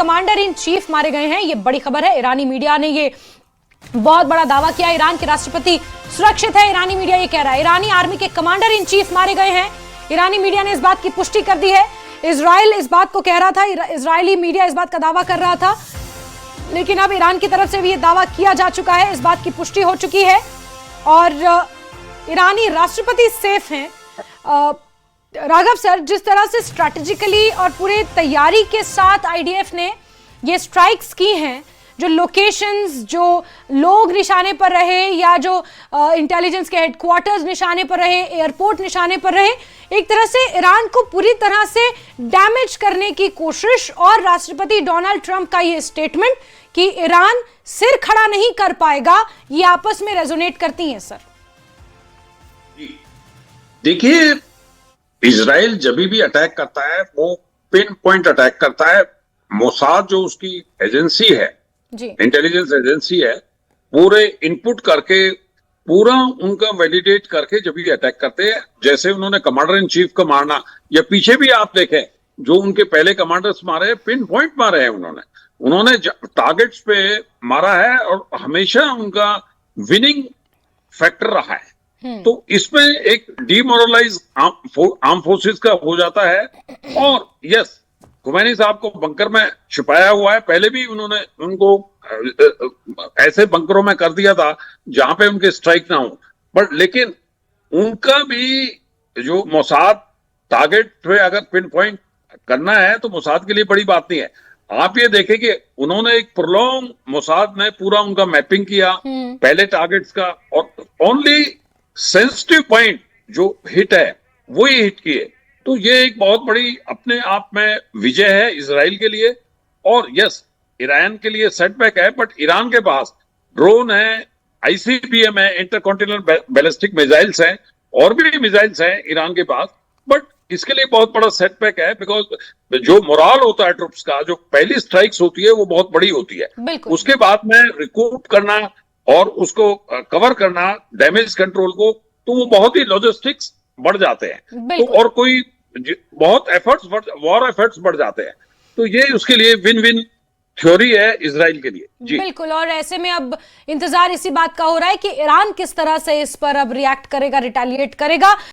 Commander in chief मारे गए हैं। ये बड़ी खबर है। ईरानी मीडिया ने ये बहुत बड़ा दावा किया। ईरान के राष्ट्रपति सुरक्षित है, ईरानी मीडिया ये कह रहा है। ईरानी आर्मी के कमांडर इन चीफ मारे गए हैं। ईरानी मीडिया ने इस बात की पुष्टि कर दी है। इजराइल इस बात को कह रहा था, इजरायली मीडिया इस बात का दावा कर रहा था, लेकिन अब ईरान की तरफ से भी ये दावा किया जा चुका है। इस बात की पुष्टि हो चुकी है और ईरानी राष्ट्रपति सेफ हैं। राघव सर, जिस तरह से स्ट्रैटेजिकली और पूरे तैयारी के साथ आईडीएफ ने ये स्ट्राइक्स की हैं, जो लोकेशंस, जो लोग निशाने पर रहे या जो इंटेलिजेंस के हेडक्वार्टर्स निशाने पर रहे, एयरपोर्ट निशाने पर रहे, एक तरह से ईरान को पूरी तरह से डैमेज करने की कोशिश, और राष्ट्रपति डोनाल्ड ट्रंप का ये स्टेटमेंट कि ईरान सिर खड़ा नहीं कर पाएगा, ये आपस में रेजोनेट करती हैं सर। देखिए, इजराइल जब भी अटैक करता है वो पिन पॉइंट अटैक करता है। मोसाद जो उसकी एजेंसी है, इंटेलिजेंस एजेंसी है, पूरे इनपुट करके, पूरा उनका वैलिडेट करके जब भी अटैक करते हैं, जैसे उन्होंने कमांडर इन चीफ को मारना, या पीछे भी आप देखें जो उनके पहले कमांडर्स मारे, पिन पॉइंट मारे हैं उन्होंने टारगेट्स पे मारा है और हमेशा उनका विनिंग फैक्टर रहा है। तो इसमें एक डीमोरलाइज आर्म फोर्सेस का हो जाता है। और यस, खुमैनी साहब को बंकर में छिपाया हुआ है। पहले भी उन्होंने उनको ऐसे बंकरों में कर दिया था जहां पे उनके स्ट्राइक ना हो, बट लेकिन उनका भी जो मोसाद टारगेट पे अगर पिन पॉइंट करना है तो मोसाद के लिए बड़ी बात नहीं है। आप ये देखें कि उन्होंने एक प्रोलॉन्ग, मोसाद ने पूरा उनका मैपिंग किया पहले टारगेट्स का, और ओनली सेंसिटिव पॉइंट जो हिट है वो ही हिट किए। तो ये एक बहुत बड़ी अपने आप में विजय है इजराइल के लिए। और यस, ईरान के लिए सेटबैक है, बट ईरान के पास ड्रोन है, आईसीबीएम है, इंटरकॉन्टिनेंटल बैलिस्टिक मिसाइल्स हैं, और भी मिसाइल्स हैं ईरान के पास। बट इसके लिए बहुत बड़ा सेटबैक है, बिकॉज जो मोराल होता है ट्रुप्स का, जो पहली स्ट्राइक्स होती है वो बहुत बड़ी होती है। उसके बाद में रिकूप करना और उसको कवर करना, डैमेज कंट्रोल को, तो वो बहुत ही लॉजिस्टिक्स बढ़ जाते हैं। तो और कोई बहुत एफर्ट्स, वॉर एफर्ट्स बढ़ जाते हैं। तो ये उसके लिए विन विन थ्योरी है इजराइल के लिए। जी बिल्कुल। और ऐसे में अब इंतजार इसी बात का हो रहा है कि ईरान किस तरह से इस पर अब रिएक्ट करेगा, रिटेलिएट करेगा।